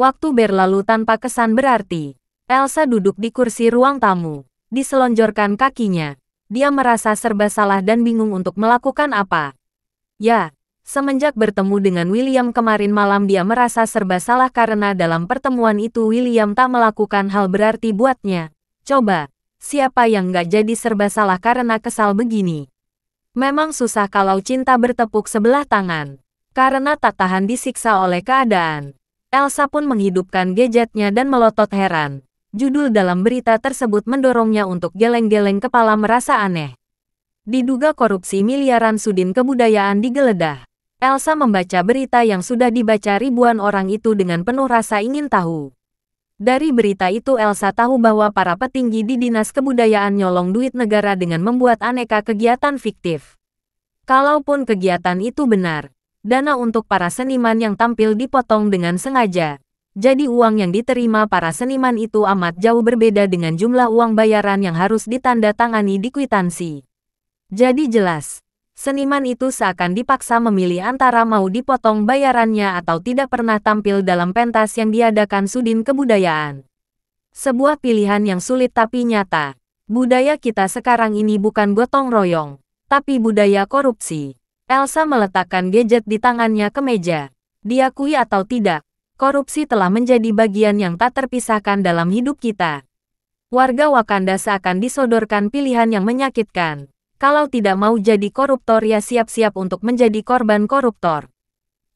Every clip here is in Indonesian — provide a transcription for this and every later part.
Waktu berlalu tanpa kesan berarti. Elsa duduk di kursi ruang tamu. Diselonjorkan kakinya. Dia merasa serba salah dan bingung untuk melakukan apa. Ya, semenjak bertemu dengan William kemarin malam dia merasa serba salah karena dalam pertemuan itu William tak melakukan hal berarti buatnya. Coba, siapa yang nggak jadi serba salah karena kesal begini? Memang susah kalau cinta bertepuk sebelah tangan. Karena tak tahan disiksa oleh keadaan. Elsa pun menghidupkan gadgetnya dan melotot heran. Judul dalam berita tersebut mendorongnya untuk geleng-geleng kepala merasa aneh. Diduga korupsi miliaran Sudin Kebudayaan digeledah. Elsa membaca berita yang sudah dibaca ribuan orang itu dengan penuh rasa ingin tahu. Dari berita itu Elsa tahu bahwa para petinggi di Dinas Kebudayaan nyolong duit negara dengan membuat aneka kegiatan fiktif. Kalaupun kegiatan itu benar, dana untuk para seniman yang tampil dipotong dengan sengaja. Jadi uang yang diterima para seniman itu amat jauh berbeda dengan jumlah uang bayaran yang harus ditandatangani di kwitansi. Jadi jelas, seniman itu seakan dipaksa memilih antara mau dipotong bayarannya atau tidak pernah tampil dalam pentas yang diadakan Sudin Kebudayaan. Sebuah pilihan yang sulit tapi nyata. Budaya kita sekarang ini bukan gotong royong, tapi budaya korupsi. Elsa meletakkan gadget di tangannya ke meja. Diakui atau tidak, korupsi telah menjadi bagian yang tak terpisahkan dalam hidup kita. Warga Wakanda seakan disodorkan pilihan yang menyakitkan. Kalau tidak mau jadi koruptor ya siap-siap untuk menjadi korban koruptor.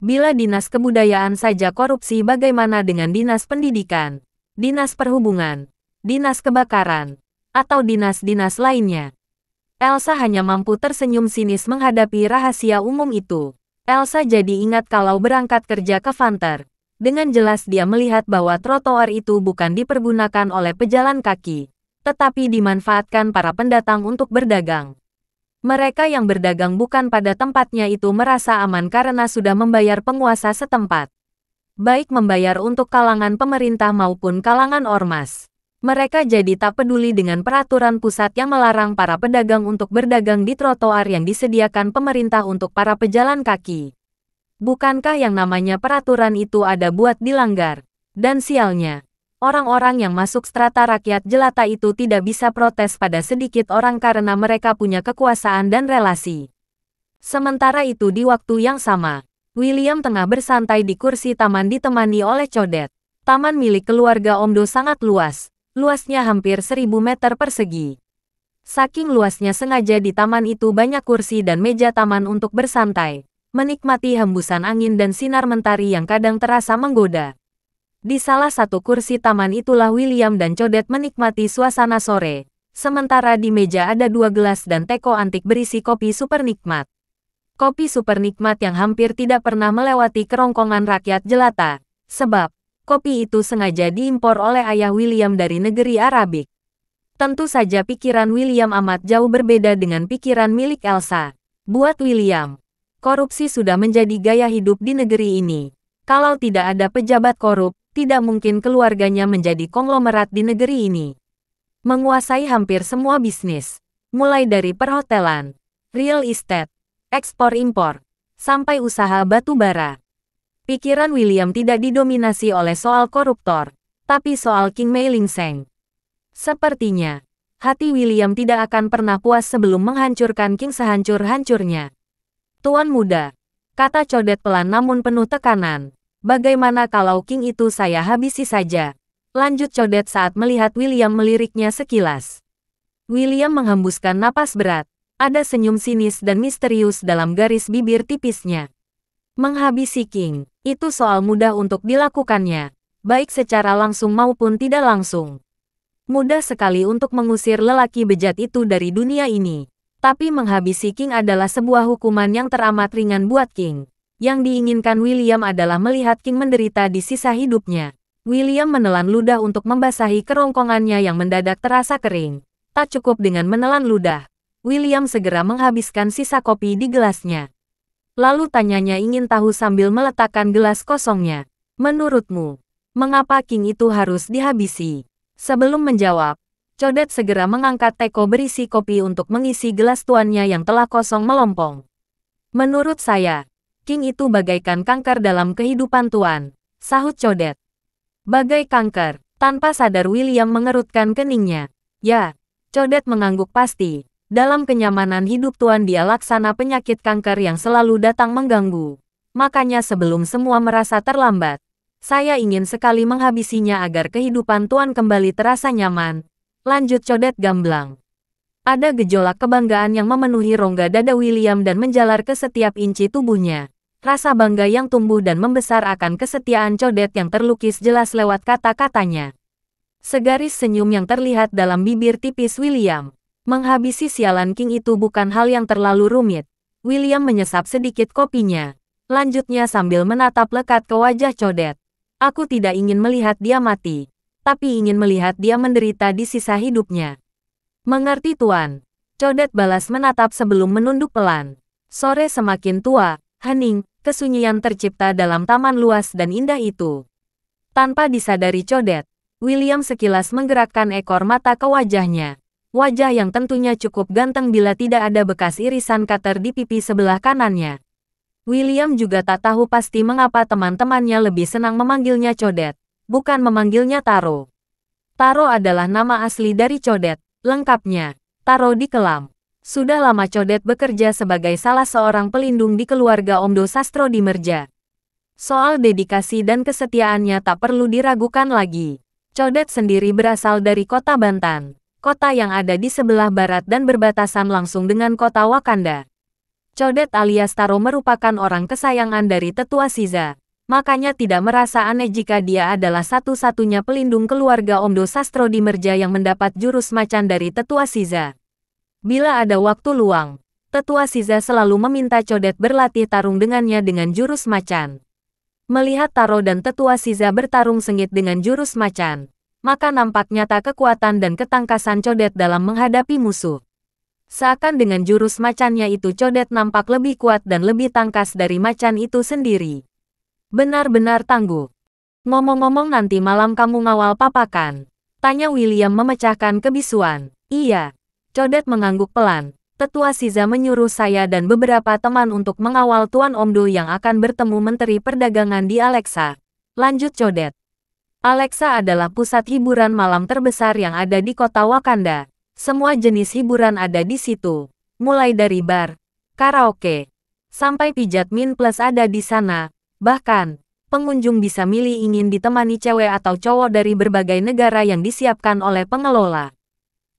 Bila Dinas Kebudayaan saja korupsi bagaimana dengan Dinas Pendidikan, Dinas Perhubungan, Dinas Kebakaran, atau dinas-dinas lainnya? Elsa hanya mampu tersenyum sinis menghadapi rahasia umum itu. Elsa jadi ingat kalau berangkat kerja ke Vanter. Dengan jelas dia melihat bahwa trotoar itu bukan dipergunakan oleh pejalan kaki, tetapi dimanfaatkan para pendatang untuk berdagang. Mereka yang berdagang bukan pada tempatnya itu merasa aman karena sudah membayar penguasa setempat. Baik membayar untuk kalangan pemerintah maupun kalangan ormas. Mereka jadi tak peduli dengan peraturan pusat yang melarang para pedagang untuk berdagang di trotoar yang disediakan pemerintah untuk para pejalan kaki. Bukankah yang namanya peraturan itu ada buat dilanggar? Dan sialnya, orang-orang yang masuk strata rakyat jelata itu tidak bisa protes pada sedikit orang karena mereka punya kekuasaan dan relasi. Sementara itu di waktu yang sama, William tengah bersantai di kursi taman ditemani oleh Codet. Taman milik keluarga Omdo sangat luas. Luasnya hampir 1000 meter persegi. Saking luasnya sengaja di taman itu banyak kursi dan meja taman untuk bersantai, menikmati hembusan angin dan sinar mentari yang kadang terasa menggoda. Di salah satu kursi taman itulah William dan Codet menikmati suasana sore, sementara di meja ada 2 gelas dan teko antik berisi kopi super nikmat. Kopi super nikmat yang hampir tidak pernah melewati kerongkongan rakyat jelata, sebab kopi itu sengaja diimpor oleh ayah William dari negeri Arabik. Tentu saja pikiran William amat jauh berbeda dengan pikiran milik Elsa. Buat William, korupsi sudah menjadi gaya hidup di negeri ini. Kalau tidak ada pejabat korup, tidak mungkin keluarganya menjadi konglomerat di negeri ini. Menguasai hampir semua bisnis, mulai dari perhotelan, real estate, ekspor-impor, sampai usaha batu bara. Pikiran William tidak didominasi oleh soal koruptor, tapi soal King Mei Ling Seng. Sepertinya, hati William tidak akan pernah puas sebelum menghancurkan King sehancur-hancurnya. Tuan muda, kata Codet pelan namun penuh tekanan. Bagaimana kalau King itu saya habisi saja? Lanjut Codet saat melihat William meliriknya sekilas. William menghembuskan napas berat. Ada senyum sinis dan misterius dalam garis bibir tipisnya. Menghabisi King, itu soal mudah untuk dilakukannya, baik secara langsung maupun tidak langsung. Mudah sekali untuk mengusir lelaki bejat itu dari dunia ini. Tapi menghabisi King adalah sebuah hukuman yang teramat ringan buat King. Yang diinginkan William adalah melihat King menderita di sisa hidupnya. William menelan ludah untuk membasahi kerongkongannya yang mendadak terasa kering. Tak cukup dengan menelan ludah, William segera menghabiskan sisa kopi di gelasnya. Lalu tanyanya ingin tahu sambil meletakkan gelas kosongnya. Menurutmu, mengapa King itu harus dihabisi? Sebelum menjawab, Codet segera mengangkat teko berisi kopi untuk mengisi gelas tuannya yang telah kosong melompong. Menurut saya, King itu bagaikan kanker dalam kehidupan tuan, sahut Codet. Bagai kanker, tanpa sadar William mengerutkan keningnya. Ya, Codet mengangguk pasti. Dalam kenyamanan hidup Tuan dia laksana penyakit kanker yang selalu datang mengganggu. Makanya sebelum semua merasa terlambat, saya ingin sekali menghabisinya agar kehidupan Tuan kembali terasa nyaman. Lanjut Codet gamblang. Ada gejolak kebanggaan yang memenuhi rongga dada William dan menjalar ke setiap inci tubuhnya. Rasa bangga yang tumbuh dan membesar akan kesetiaan Codet yang terlukis jelas lewat kata-katanya. Segaris senyum yang terlihat dalam bibir tipis William. Menghabisi sialan King itu bukan hal yang terlalu rumit. William menyesap sedikit kopinya. Lanjutnya sambil menatap lekat ke wajah Codet. Aku tidak ingin melihat dia mati, tapi ingin melihat dia menderita di sisa hidupnya. Mengerti Tuan. Codet balas menatap sebelum menunduk pelan. Sore semakin tua, hening, kesunyian tercipta dalam taman luas dan indah itu. Tanpa disadari Codet, William sekilas menggerakkan ekor mata ke wajahnya. Wajah yang tentunya cukup ganteng bila tidak ada bekas irisan cutter di pipi sebelah kanannya. William juga tak tahu pasti mengapa teman-temannya lebih senang memanggilnya Codet, bukan memanggilnya Taro. Taro adalah nama asli dari Codet, lengkapnya, Taro di Kelam. Sudah lama Codet bekerja sebagai salah seorang pelindung di keluarga Omdo Sastro di Merja. Soal dedikasi dan kesetiaannya tak perlu diragukan lagi. Codet sendiri berasal dari kota Bantan, kota yang ada di sebelah barat dan berbatasan langsung dengan kota Wakanda. Codet alias Taro merupakan orang kesayangan dari Tetua Shiza, makanya tidak merasa aneh jika dia adalah satu-satunya pelindung keluarga Omdo Sastro di Merja yang mendapat jurus macan dari Tetua Shiza. Bila ada waktu luang, Tetua Shiza selalu meminta Codet berlatih tarung dengannya dengan jurus macan. Melihat Taro dan Tetua Shiza bertarung sengit dengan jurus macan, maka nampak nyata kekuatan dan ketangkasan Codet dalam menghadapi musuh. Seakan dengan jurus macannya itu Codet nampak lebih kuat dan lebih tangkas dari macan itu sendiri. Benar-benar tangguh. Ngomong-ngomong nanti malam kamu ngawal papa kan? Tanya William memecahkan kebisuan. Iya. Codet mengangguk pelan. Tetua Shiza menyuruh saya dan beberapa teman untuk mengawal Tuan Omdo yang akan bertemu Menteri Perdagangan di Alexa. Lanjut Codet. Alexa adalah pusat hiburan malam terbesar yang ada di kota Wakanda. Semua jenis hiburan ada di situ. Mulai dari bar, karaoke, sampai pijat min plus ada di sana. Bahkan, pengunjung bisa milih ingin ditemani cewek atau cowok dari berbagai negara yang disiapkan oleh pengelola.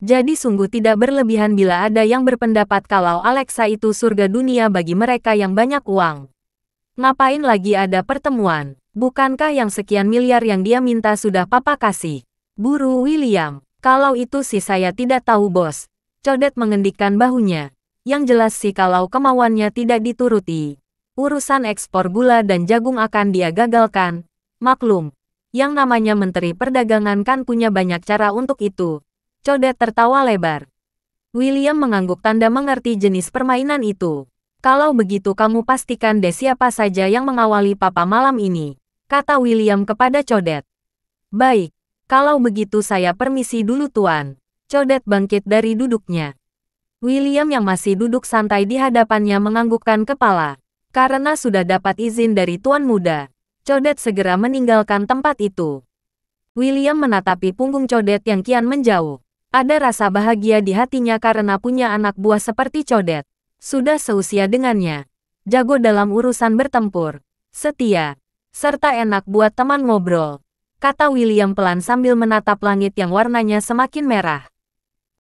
Jadi sungguh tidak berlebihan bila ada yang berpendapat kalau Alexa itu surga dunia bagi mereka yang banyak uang. Ngapain lagi ada pertemuan? Bukankah yang sekian miliar yang dia minta sudah papa kasih? Buru William. Kalau itu sih saya tidak tahu bos. Codet mengendikkan bahunya. Yang jelas sih kalau kemauannya tidak dituruti, urusan ekspor gula dan jagung akan dia gagalkan. Maklum, yang namanya Menteri Perdagangan kan punya banyak cara untuk itu. Codet tertawa lebar. William mengangguk tanda mengerti jenis permainan itu. Kalau begitu kamu pastikan deh siapa saja yang mengawali papa malam ini, kata William kepada Codet. Baik, kalau begitu saya permisi dulu tuan. Codet bangkit dari duduknya. William yang masih duduk santai di hadapannya menganggukkan kepala. Karena sudah dapat izin dari tuan muda, Codet segera meninggalkan tempat itu. William menatapi punggung Codet yang kian menjauh. Ada rasa bahagia di hatinya karena punya anak buah seperti Codet. Sudah seusia dengannya. Jago dalam urusan bertempur. Setia. Serta enak buat teman ngobrol. Kata William pelan sambil menatap langit yang warnanya semakin merah.